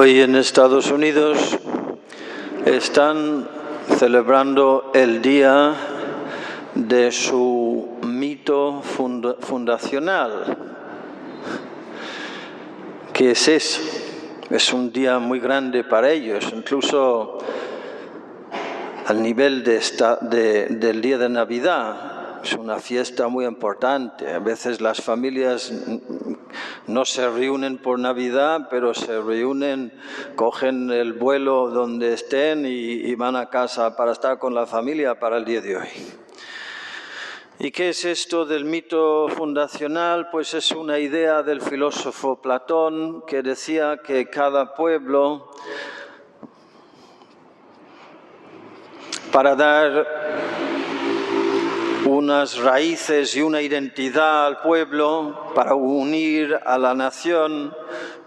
Hoy en Estados Unidos están celebrando el día de su mito fundacional. ¿Qué es eso? Es un día muy grande para ellos, incluso al nivel del día de Navidad. Es una fiesta muy importante. A veces las familias no se reúnen por Navidad, pero se reúnen, cogen el vuelo donde estén y van a casa para estar con la familia para el día de hoy. ¿Y qué es esto del mito fundacional? Pues es una idea del filósofo Platón que decía que cada pueblo, para dar unas raíces y una identidad al pueblo, para unir a la nación,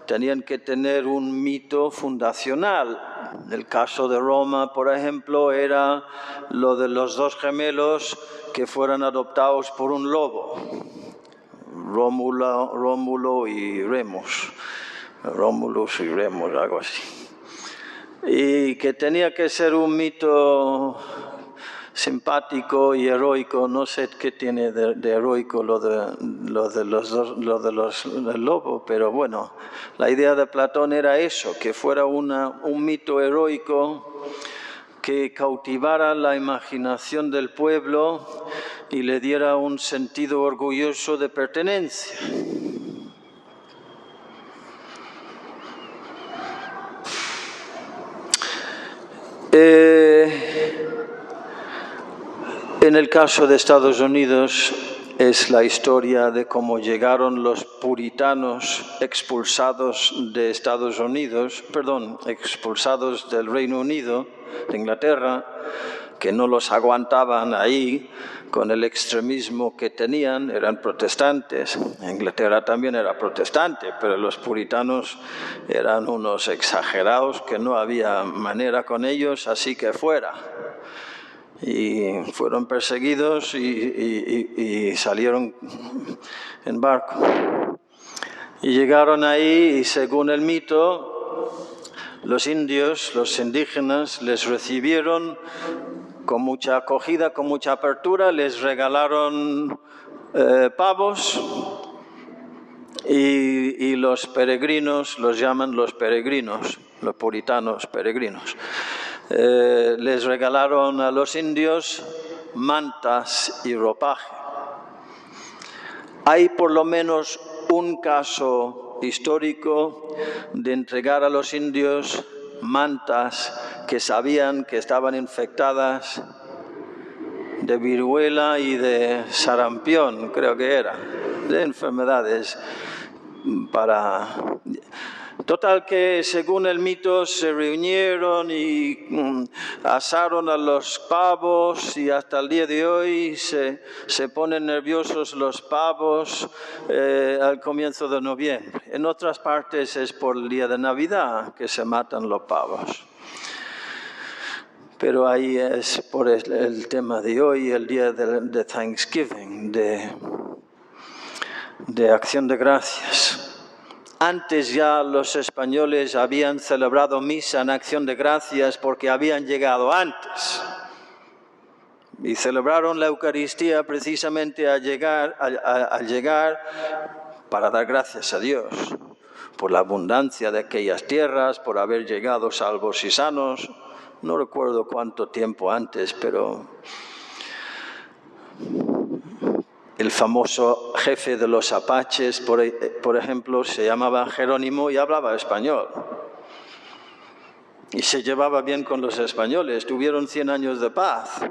tenían que tener un mito fundacional. En el caso de Roma, por ejemplo, era lo de los dos gemelos que fueron adoptados por un lobo, Rómulo y Remus, Rómulus y Remus, algo así. Y que tenía que ser un mito simpático y heroico. No sé qué tiene de heroico lo del lobo, pero bueno, la idea de Platón era eso, que fuera un mito heroico que cautivara la imaginación del pueblo y le diera un sentido orgulloso de pertenencia. En el caso de Estados Unidos es la historia de cómo llegaron los puritanos expulsados de expulsados del Reino Unido, de Inglaterra, que no los aguantaban ahí con el extremismo que tenían, eran protestantes. Inglaterra también era protestante, pero los puritanos eran unos exagerados que no había manera con ellos, así que fuera. Y fueron perseguidos y salieron en barco. Y llegaron ahí y según el mito, los indios, los indígenas, les recibieron con mucha acogida, con mucha apertura, les regalaron pavos y los peregrinos, los llaman los peregrinos, los puritanos peregrinos. Les regalaron a los indios mantas y ropaje. Hay por lo menos un caso histórico de entregar a los indios mantas que sabían que estaban infectadas de viruela y de sarampión, creo que era, de enfermedades para... Total que según el mito se reunieron y asaron a los pavos y hasta el día de hoy se ponen nerviosos los pavos al comienzo de noviembre. En otras partes es por el día de Navidad que se matan los pavos. Pero ahí es por el tema de hoy, el día de Thanksgiving, de Acción de Gracias. Antes ya los españoles habían celebrado misa en Acción de Gracias porque habían llegado antes. Y celebraron la Eucaristía precisamente al llegar para dar gracias a Dios por la abundancia de aquellas tierras, por haber llegado salvos y sanos. No recuerdo cuánto tiempo antes, pero el famoso jefe de los apaches, por ejemplo, se llamaba Jerónimo y hablaba español. Y se llevaba bien con los españoles, tuvieron 100 años de paz.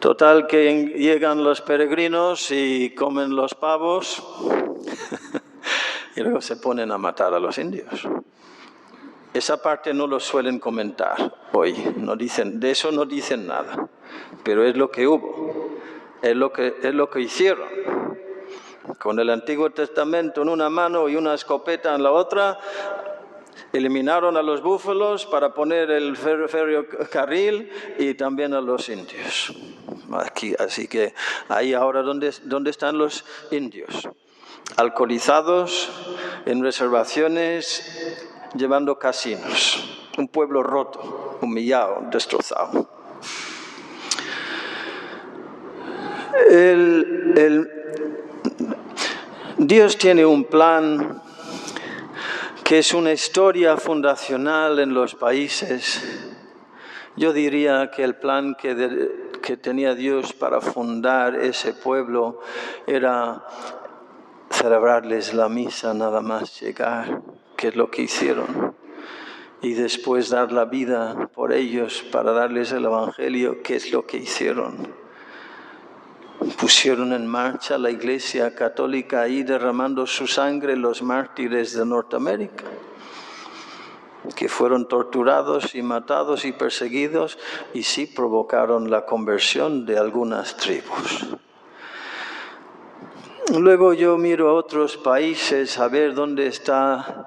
Total que llegan los peregrinos y comen los pavos y luego se ponen a matar a los indios. Esa parte no lo suelen comentar hoy, de eso no dicen nada, pero es lo que hubo. Es lo que hicieron. Con el Antiguo Testamento en una mano y una escopeta en la otra, eliminaron a los búfalos para poner el ferrocarril y también a los indios. Así que ahí ahora, ¿dónde están los indios? Alcoholizados, en reservaciones, llevando casinos. Un pueblo roto, humillado, destrozado. Dios tiene un plan que es una historia fundacional en los países. Yo diría que el plan que tenía Dios para fundar ese pueblo era celebrarles la misa nada más llegar, que es lo que hicieron, y después dar la vida por ellos para darles el Evangelio, que es lo que hicieron. Pusieron en marcha la Iglesia Católica ahí derramando su sangre los mártires de Norteamérica, que fueron torturados y matados y perseguidos, y sí provocaron la conversión de algunas tribus. Luego yo miro a otros países a ver dónde está.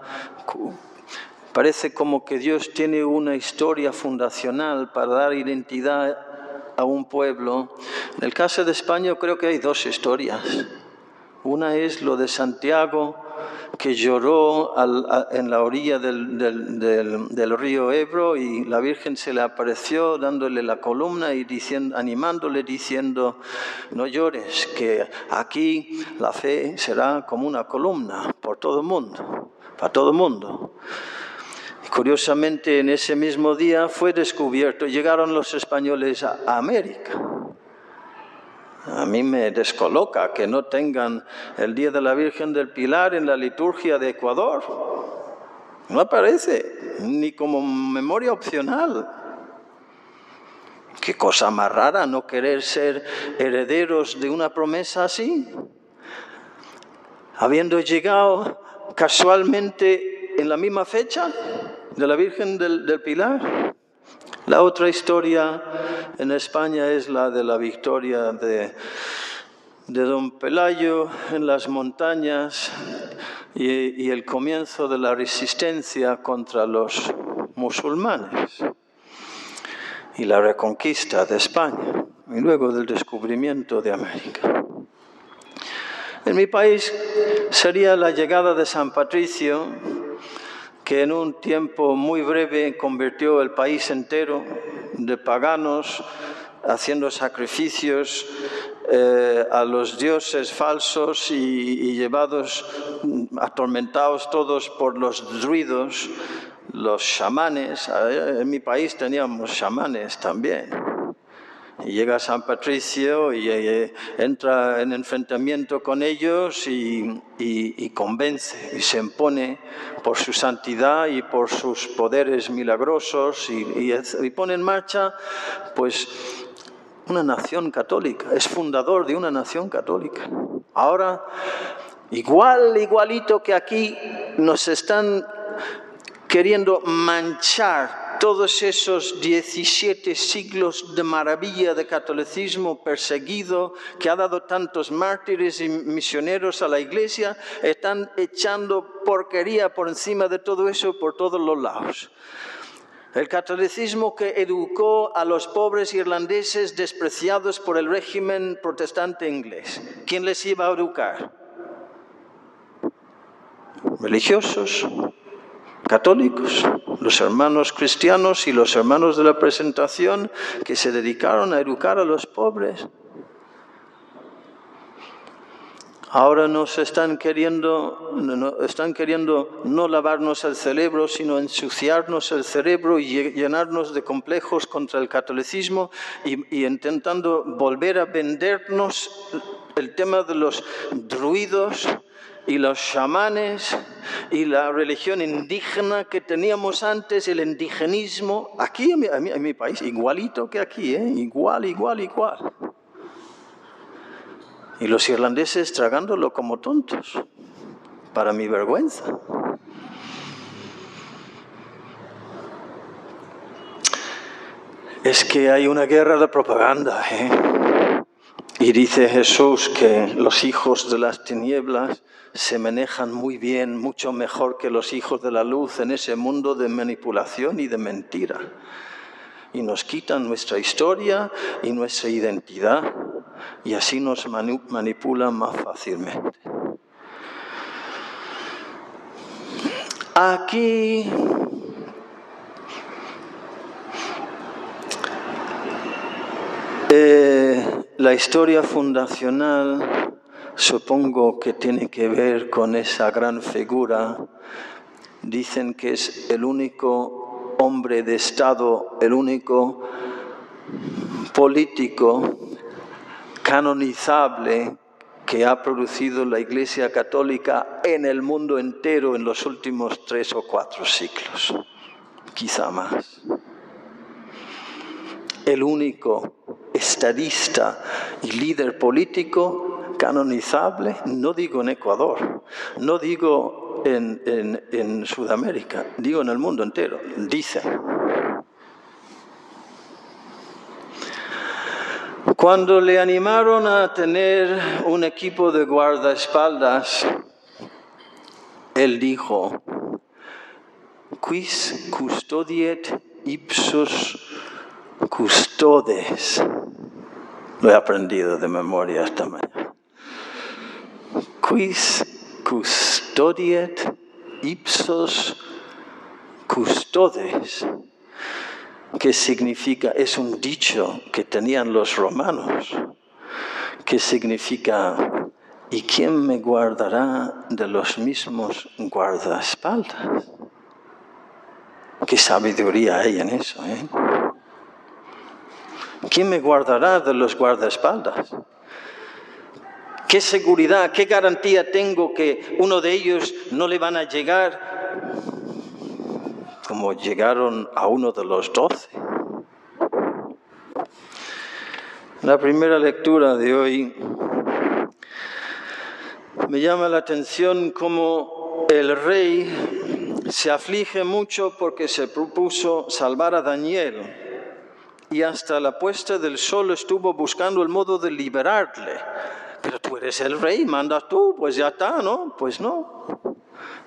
Parece como que Dios tiene una historia fundacional para dar identidad a un pueblo. En el caso de España creo que hay dos historias. Una es lo de Santiago, que lloró en la orilla del río Ebro, y la Virgen se le apareció dándole la columna y animándole diciendo: no llores, que aquí la fe será como una columna por todo el mundo, para todo el mundo. Curiosamente, en ese mismo día fue descubierto, llegaron los españoles a América. A mí me descoloca que no tengan el Día de la Virgen del Pilar en la liturgia de Ecuador. No aparece, ni como memoria opcional. Qué cosa más rara no querer ser herederos de una promesa así. Habiendo llegado casualmente en la misma fecha de la Virgen del Pilar. La otra historia en España es la de la victoria de don Pelayo en las montañas y el comienzo de la resistencia contra los musulmanes y la reconquista de España y luego del descubrimiento de América. En mi país sería la llegada de San Patricio, que en un tiempo muy breve convirtió el país entero de paganos, haciendo sacrificios a los dioses falsos y llevados, atormentados todos por los druidos, los chamanes. En mi país teníamos chamanes también. Y llega San Patricio y entra en enfrentamiento con ellos y convence y se impone por su santidad y por sus poderes milagrosos y pone en marcha pues una nación católica. Es fundador de una nación católica. Ahora, igualito que aquí, nos están queriendo manchar todos esos 17 siglos de maravilla de catolicismo perseguido, que ha dado tantos mártires y misioneros a la Iglesia. Están echando porquería por encima de todo eso por todos los lados. El catolicismo que educó a los pobres irlandeses despreciados por el régimen protestante inglés. ¿Quién les iba a educar? Religiosos, católicos, los hermanos cristianos y los hermanos de la presentación que se dedicaron a educar a los pobres. Ahora nos están queriendo no lavarnos el cerebro, sino ensuciarnos el cerebro y llenarnos de complejos contra el catolicismo y intentando volver a vendernos el tema de los druidos y los chamanes y la religión indígena que teníamos antes, el indigenismo. Aquí en mi país, igualito que aquí, igual. Y los irlandeses tragándolo como tontos, para mi vergüenza. Es que hay una guerra de propaganda, Y dice Jesús que los hijos de las tinieblas se manejan muy bien, mucho mejor que los hijos de la luz en ese mundo de manipulación y de mentira. Y nos quitan nuestra historia y nuestra identidad, y así nos manipulan más fácilmente. Aquí la historia fundacional supongo que tiene que ver con esa gran figura. Dicen que es el único hombre de Estado, el único político canonizable que ha producido la Iglesia Católica en el mundo entero en los últimos 3 o 4 siglos, quizá más. El único estadista y líder político canonizable, no digo en Ecuador, no digo en Sudamérica, digo en el mundo entero, dicen. Cuando le animaron a tener un equipo de guardaespaldas, él dijo, quis custodiet ipsos custodes. Lo he aprendido de memoria esta mañana. Quis custodiet ipsos custodes. ¿Qué significa? Es un dicho que tenían los romanos. ¿Qué significa? ¿Y quién me guardará de los mismos guardaespaldas? Qué sabiduría hay en eso, ¿eh? ¿Quién me guardará de los guardaespaldas? ¿Qué seguridad, qué garantía tengo que uno de ellos no le van a llegar como llegaron a uno de los 12? La primera lectura de hoy me llama la atención cómo el rey se aflige mucho porque se propuso salvar a Daniel y hasta la puesta del sol estuvo buscando el modo de liberarle. Pero tú eres el rey, mandas tú, pues ya está, ¿no? Pues no.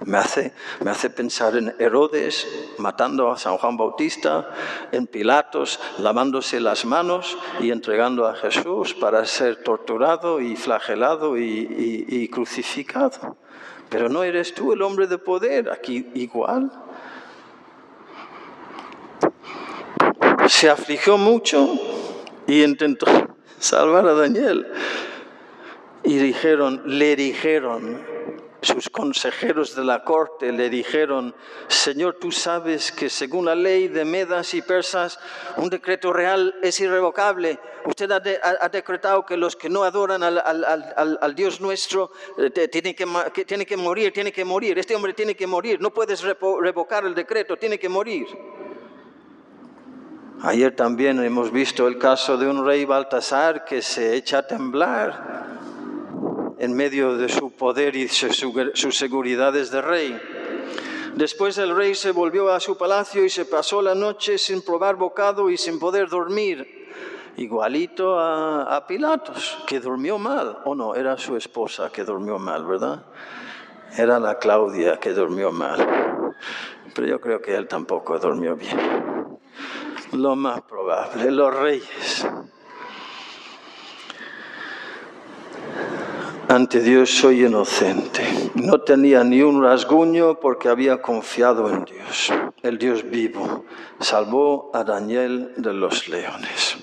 Me hace pensar en Herodes matando a San Juan Bautista, en Pilatos lavándose las manos y entregando a Jesús para ser torturado y flagelado y crucificado. Pero no eres tú el hombre de poder, aquí igual. Se afligió mucho y intentó salvar a Daniel. Y le dijeron, sus consejeros de la corte le dijeron, Señor, tú sabes que según la ley de Medas y Persas, un decreto real es irrevocable. Usted ha decretado que los que no adoran al Dios nuestro tienen que morir. Este hombre tiene que morir. No puedes revocar el decreto, tiene que morir. Ayer también hemos visto el caso de un rey Baltasar que se echa a temblar en medio de su poder y sus seguridades de rey. Después el rey se volvió a su palacio y se pasó la noche sin probar bocado y sin poder dormir. Igualito a Pilatos, que durmió mal. O no, era su esposa que durmió mal, ¿verdad? Era la Claudia que durmió mal. Pero yo creo que él tampoco durmió bien. Lo más probable, los reyes. Ante Dios soy inocente. No tenía ni un rasguño porque había confiado en Dios. El Dios vivo salvó a Daniel de los leones.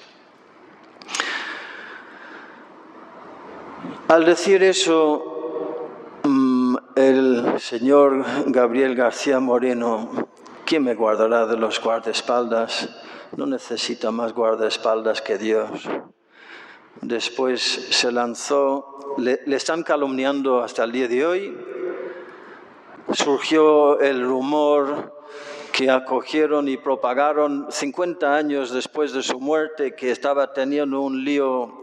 Al decir eso, el señor Gabriel García Moreno, ¿quién me guardará de los guardaespaldas? No necesita más guardaespaldas que Dios. Después se lanzó, le están calumniando hasta el día de hoy. Surgió el rumor que acogieron y propagaron 50 años después de su muerte, que estaba teniendo un lío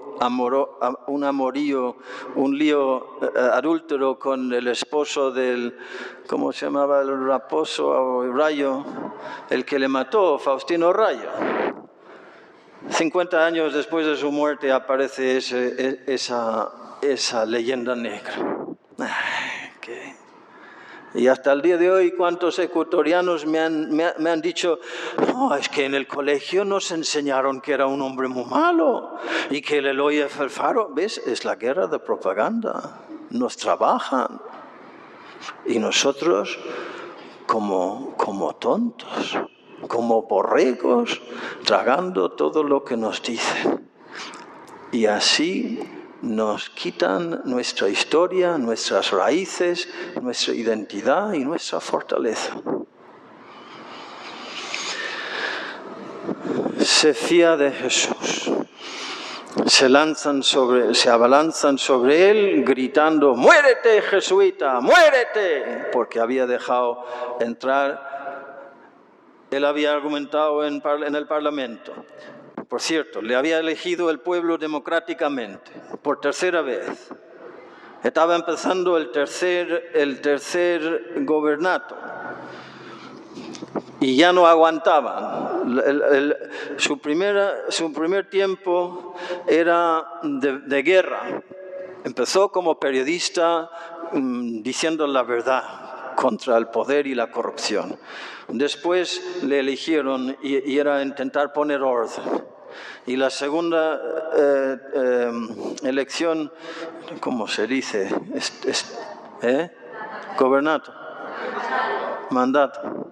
adúltero con el esposo del, ¿cómo se llamaba el Raposo o Rayo? El que le mató, Faustino Rayo. 50 años después de su muerte aparece esa leyenda negra. Y hasta el día de hoy, ¿cuántos ecuatorianos me han dicho, no, es que en el colegio nos enseñaron que era un hombre muy malo y que el Eloy Alfaro, ¿ves? Es la guerra de propaganda. Nos trabajan. Y nosotros como tontos, como borregos, tragando todo lo que nos dicen. Y así nos quitan nuestra historia, nuestras raíces, nuestra identidad y nuestra fortaleza. Se fía de Jesús. Se abalanzan sobre él gritando: ¡muérete, jesuita, muérete! Porque había dejado entrar, él había argumentado en el Parlamento. Por cierto, le había elegido el pueblo democráticamente, por tercera vez. Estaba empezando el tercer gobernato. Y ya no aguantaban. Su primer tiempo era de guerra. Empezó como periodista diciendo la verdad contra el poder y la corrupción. Después le eligieron y era intentar poner orden. Y la segunda elección, ¿cómo se dice? Gobernato. Mandato.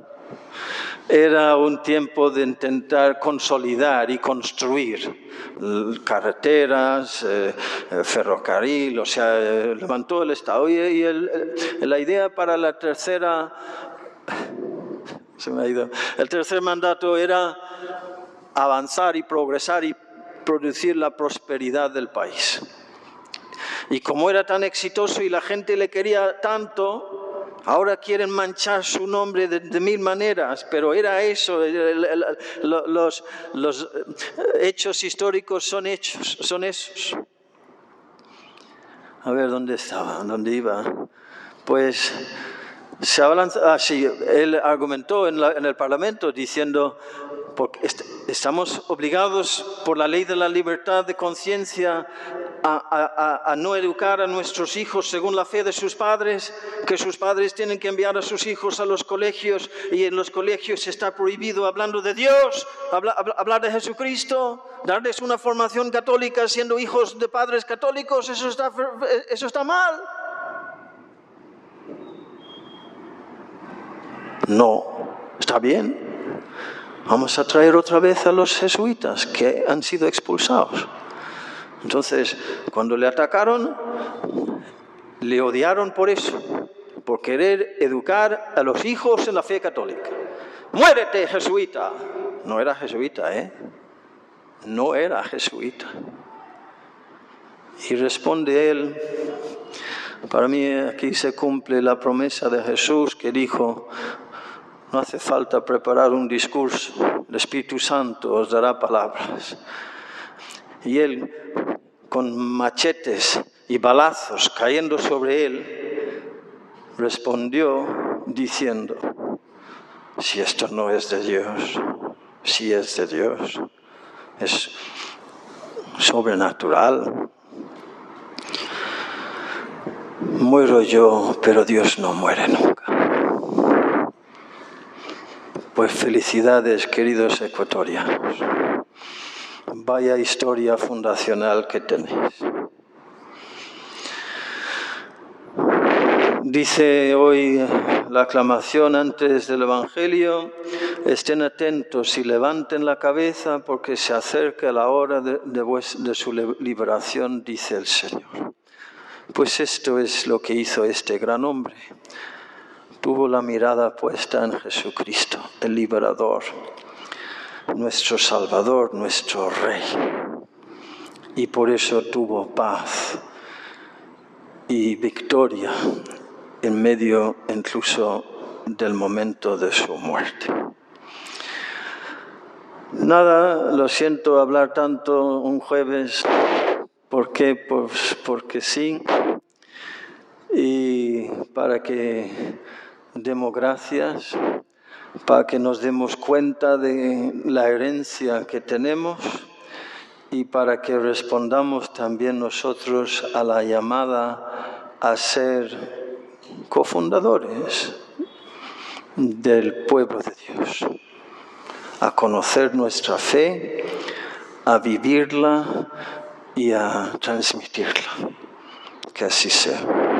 Era un tiempo de intentar consolidar y construir carreteras, ferrocarril, o sea, levantó el Estado. Y la idea para la tercera, se me ha ido, el tercer mandato era avanzar y progresar y producir la prosperidad del país. Y como era tan exitoso y la gente le quería tanto, ahora quieren manchar su nombre de mil maneras, pero era eso. Los hechos históricos son esos. A ver, ¿dónde estaba? ¿Dónde iba? Pues se abalanza. Sí, él argumentó en el Parlamento diciendo: porque estamos obligados por la ley de la libertad de conciencia a no educar a nuestros hijos según la fe de sus padres, que sus padres tienen que enviar a sus hijos a los colegios, y en los colegios está prohibido hablando de Dios, hablar de Jesucristo, darles una formación católica siendo hijos de padres católicos. Eso está mal. No, está bien. Vamos a traer otra vez a los jesuitas que han sido expulsados. Entonces, cuando le atacaron, le odiaron por eso, por querer educar a los hijos en la fe católica. ¡Muérete, jesuita! No era jesuita, No era jesuita. Y responde él: para mí aquí se cumple la promesa de Jesús que dijo: no hace falta preparar un discurso, el Espíritu Santo os dará palabras. Y él, con machetes y balazos cayendo sobre él, respondió diciendo: si esto no es de Dios, si es de Dios, es sobrenatural. Muero yo, pero Dios no muere nunca. Pues felicidades, queridos ecuatorianos. Vaya historia fundacional que tenéis. Dice hoy la aclamación antes del Evangelio: estén atentos y levanten la cabeza porque se acerca la hora de su liberación, dice el Señor. Pues esto es lo que hizo este gran hombre. Tuvo la mirada puesta en Jesucristo, el liberador, nuestro Salvador, nuestro Rey. Y por eso tuvo paz y victoria en medio incluso del momento de su muerte. Nada, lo siento hablar tanto un jueves. ¿Por qué? Pues porque sí. Y para que demos gracias, para que nos demos cuenta de la herencia que tenemos y para que respondamos también nosotros a la llamada a ser cofundadores del pueblo de Dios, a conocer nuestra fe, a vivirla y a transmitirla. Que así sea.